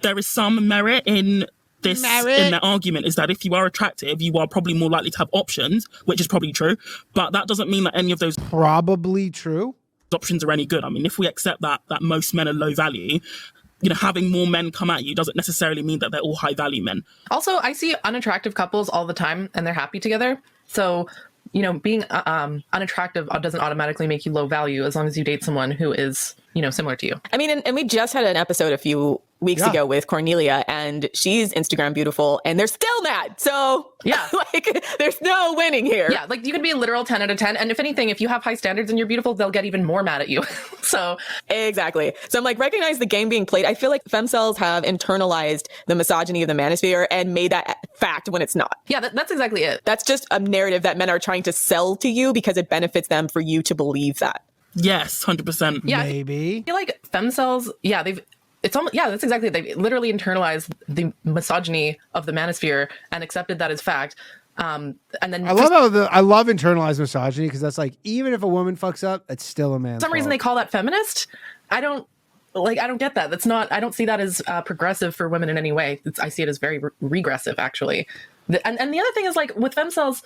there is some merit in this, in their argument, is that if you are attractive, you are probably more likely to have options, which is probably true. But that doesn't mean that any of those probably true options are any good. I mean, if we accept that most men are low value, having more men come at you doesn't necessarily mean that they're all high value men. Also, I see unattractive couples all the time and they're happy together. So, being unattractive doesn't automatically make you low value as long as you date someone who is, similar to you. I mean, and we just had an episode a few weeks ago with Cornelia, and she's Instagram beautiful, and they're still mad. So yeah, there's no winning here. Yeah, you can be a literal 10 out of 10. And if anything, if you have high standards and you're beautiful, they'll get even more mad at you. So exactly. So I'm recognize the game being played. I feel like femcells have internalized the misogyny of the manosphere and made that fact when it's not. Yeah, that's exactly it. That's just a narrative that men are trying to sell to you because it benefits them for you to believe that. Yes, 100%. Yeah, maybe. I feel like femcells, that's exactly it. They've literally internalized the misogyny of the manosphere and accepted that as fact. And then I love internalized misogyny because that's even if a woman fucks up, it's still a man. For some reason they call that feminist. I don't get that. That's not. I don't see that as progressive for women in any way. I see it as very regressive, actually. And the other thing is with femcells,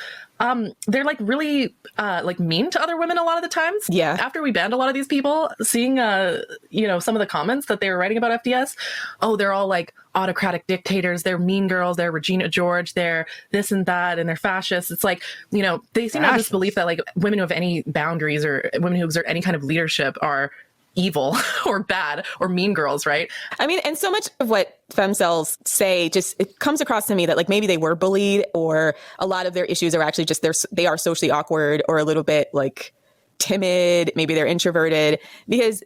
they're really mean to other women a lot of the times. Yeah. After we banned a lot of these people, seeing some of the comments that they were writing about FDS, they're all autocratic dictators, they're mean girls, they're Regina George, they're this and that, and they're fascists. It's they seem to have this belief that women who have any boundaries or women who exert any kind of leadership are evil or bad or mean girls, right? I mean, and so much of what femcells say it comes across to me that maybe they were bullied, or a lot of their issues are actually just they are socially awkward or a little bit timid. Maybe they're introverted, because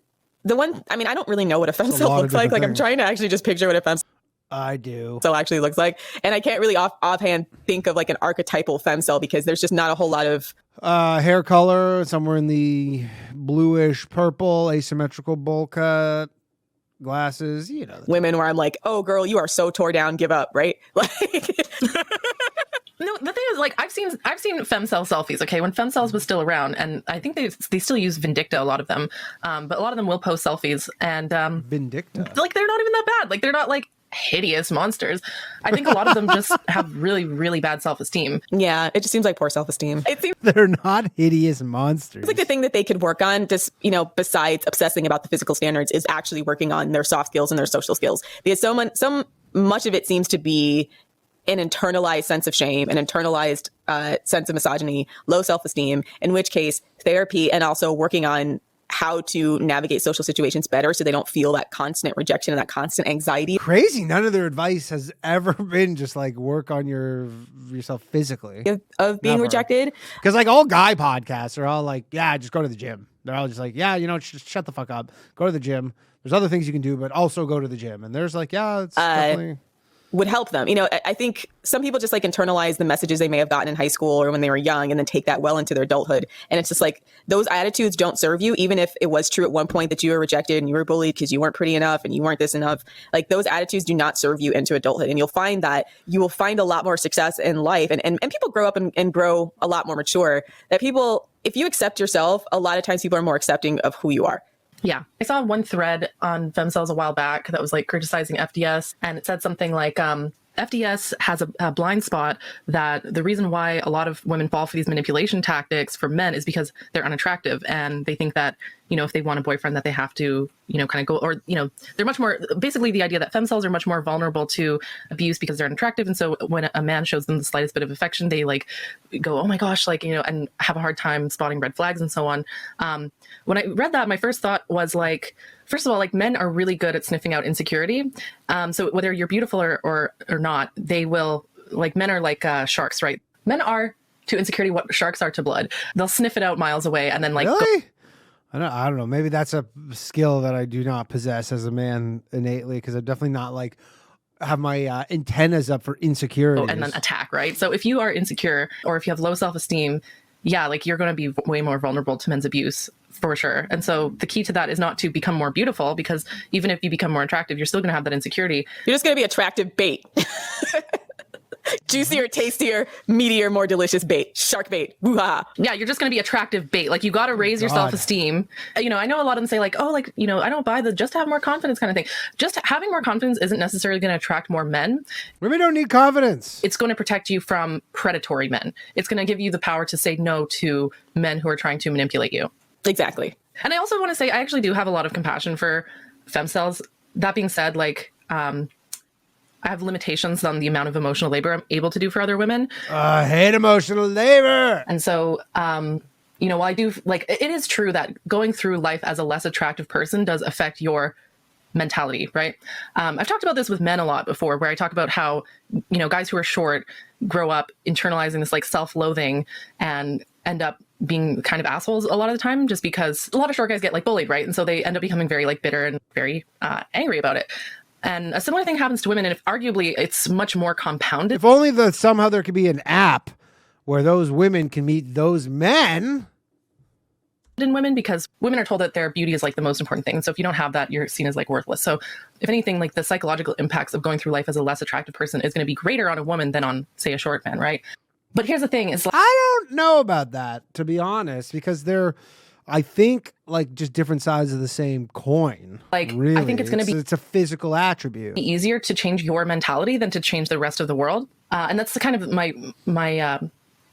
I don't really know what a femcell looks like. I'm trying to actually just picture what a femcell I do. Actually looks like, and I can't really offhand think of an archetypal femcell because there's just not a whole lot of hair color somewhere in the bluish purple, asymmetrical bowl cut, glasses, women where I'm oh girl, you are so tore down, give up, right? No, the thing is, I've seen femcell selfies, okay, when femcells was still around, and I think they still use Vindicta, a lot of them, but a lot of them will post selfies, and Vindicta, they're not even that bad. They're not hideous monsters. I think a lot of them just have really, really bad self-esteem. Yeah, it just seems like poor self-esteem. It seems they're not hideous monsters. It's the thing that they could work on, just besides obsessing about the physical standards, is actually working on their soft skills and their social skills, because so much of it seems to be an internalized sense of shame, an internalized sense of misogyny, low self-esteem, in which case therapy and also working on how to navigate social situations better so they don't feel that constant rejection and that constant anxiety. Crazy. None of their advice has ever been just work on yourself physically. Of being rejected. Because all guy podcasts are all just go to the gym. They're all just just shut the fuck up. Go to the gym. There's other things you can do, but also go to the gym. And there's it's definitely... would help them. I think some people just internalize the messages they may have gotten in high school or when they were young and then take that well into their adulthood. And it's just those attitudes don't serve you, even if it was true at one point that you were rejected and you were bullied because you weren't pretty enough and you weren't this enough. Those attitudes do not serve you into adulthood. And you'll find that you will find a lot more success in life. And people grow up and grow a lot more mature. That people, if you accept yourself, a lot of times people are more accepting of who you are. Yeah. I saw one thread on femcells a while back that was criticizing FDS, and it said something FDS has a blind spot that the reason why a lot of women fall for these manipulation tactics for men is because they're unattractive, and they think that, if they want a boyfriend that they have to, kind of go, or, they're much more, basically the idea that femcells are much more vulnerable to abuse because they're unattractive. And so when a man shows them the slightest bit of affection, they go, oh my gosh, and have a hard time spotting red flags and so on. When I read that, my first thought was first of all, men are really good at sniffing out insecurity. So whether you're beautiful or not, they will, men are sharks, right? Men are to insecurity what sharks are to blood. They'll sniff it out miles away and then really? I don't know. Maybe that's a skill that I do not possess as a man innately, because I'm definitely not have my antennas up for insecurity and then attack, right? So if you are insecure or if you have low self-esteem, yeah, you're going to be way more vulnerable to men's abuse for sure. And so the key to that is not to become more beautiful, because even if you become more attractive, you're still going to have that insecurity. You're just going to be attractive bait. Juicier, tastier, meatier, more delicious bait. Shark bait. Woo-ha. Yeah, you're just going to be attractive bait. Like, you got to raise your self-esteem. You know, I know a lot of them say like, oh, like, you know, I don't buy the just have more confidence kind of thing. Just having more confidence isn't necessarily going to attract more men. Women don't need confidence. It's going to protect you from predatory men. It's going to give you the power to say no to men who are trying to manipulate you. Exactly. And I also want to say, I actually do have a lot of compassion for femcells. That being said, like, I have limitations on the amount of emotional labor I'm able to do for other women. I hate emotional labor. And so, you know, while I do, like, it is true that going through life as a less attractive person does affect your mentality, right? I've talked about this with men a lot before, where I talk about how, you know, guys who are short grow up internalizing this like self-loathing and end up being kind of assholes a lot of the time, just because a lot of short guys get like bullied, right? And so they end up becoming very like bitter and very angry about it. And a similar thing happens to women, and if arguably it's much more compounded. If only somehow there could be an app where those women can meet those men. In women, because women are told that their beauty is like the most important thing. So if you don't have that, you're seen as like worthless. So if anything, like the psychological impacts of going through life as a less attractive person is going to be greater on a woman than on, say, a short man, right? But here's the thing: is like, I don't know about that, to be honest, because they're, I think, like just different sides of the same coin. Like, really. I think it's going to be it's a physical attribute. easier to change your mentality than to change the rest of the world. And that's the kind of my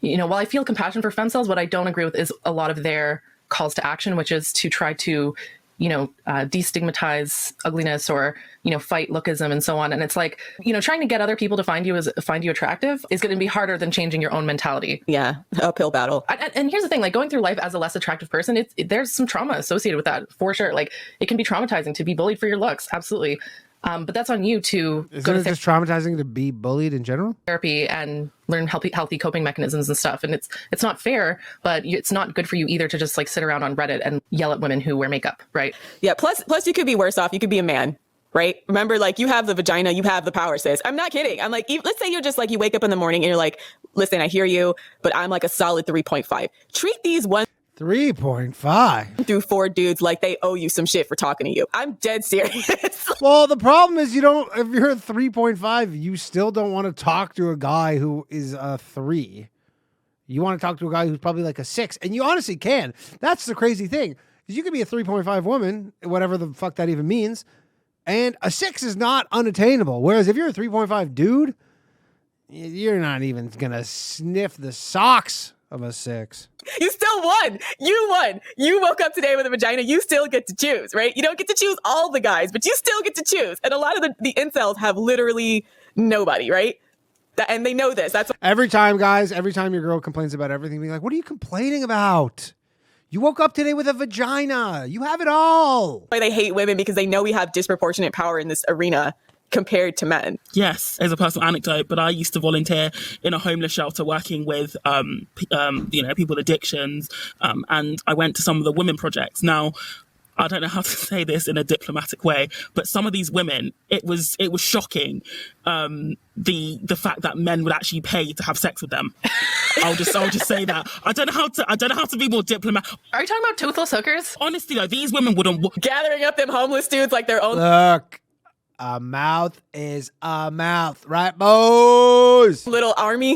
you know, while I feel compassion for femcells, what I don't agree with is a lot of their calls to action, which is to try to, you know, destigmatize ugliness or, you know, fight lookism and so on. And it's like, you know, trying to get other people to find you attractive is going to be harder than changing your own mentality. Yeah, uphill battle. And here's the thing, like going through life as a less attractive person, there's some trauma associated with that for sure. Like it can be traumatizing to be bullied for your looks. Absolutely. But that's on you to Isn't go to it just traumatizing to be bullied in general? therapy and learn healthy coping mechanisms and stuff. And it's not fair, but it's not good for you either to just like sit around on Reddit and yell at women who wear makeup, right? Yeah. Plus you could be worse off. You could be a man, right? Remember, like you have the vagina, you have the power, sis. I'm not kidding. I'm like, let's say you're just like, you wake up in the morning and you're like, listen, I hear you, but I'm like a solid 3.5. Treat these 3.5 through 4 dudes like they owe you some shit for talking to you. I'm dead serious. Well, the problem is if you're a 3.5, you still don't want to talk to a guy who is a 3. You want to talk to a guy who's probably like a 6, and you honestly can. That's the crazy thing. You could be a 3.5 woman, whatever the fuck that even means, and a 6 is not unattainable. Whereas if you're a 3.5 dude, you're not even going to sniff the socks of a 6. You still won. You won. You woke up today with a vagina. You still get to choose, right? You don't get to choose all the guys, but you still get to choose. And a lot of the incels have literally nobody, right? And they know this. That's every time your girl complains about everything, being like, what are you complaining about? You woke up today with a vagina. You have it all. why they hate women, because they know we have disproportionate power in this arena compared to men. Yes, as a personal anecdote, but I used to volunteer in a homeless shelter working with, you know, people with addictions, and I went to some of the women projects. Now, I don't know how to say this in a diplomatic way, but some of these women, it was shocking, the fact that men would actually pay to have sex with them. I'll just say that. I don't know how to be more diplomatic. Are you talking about toothless hookers? Honestly, though, these women wouldn't. Gathering up them homeless dudes like their own Look. A mouth is a mouth, right, boys? little army.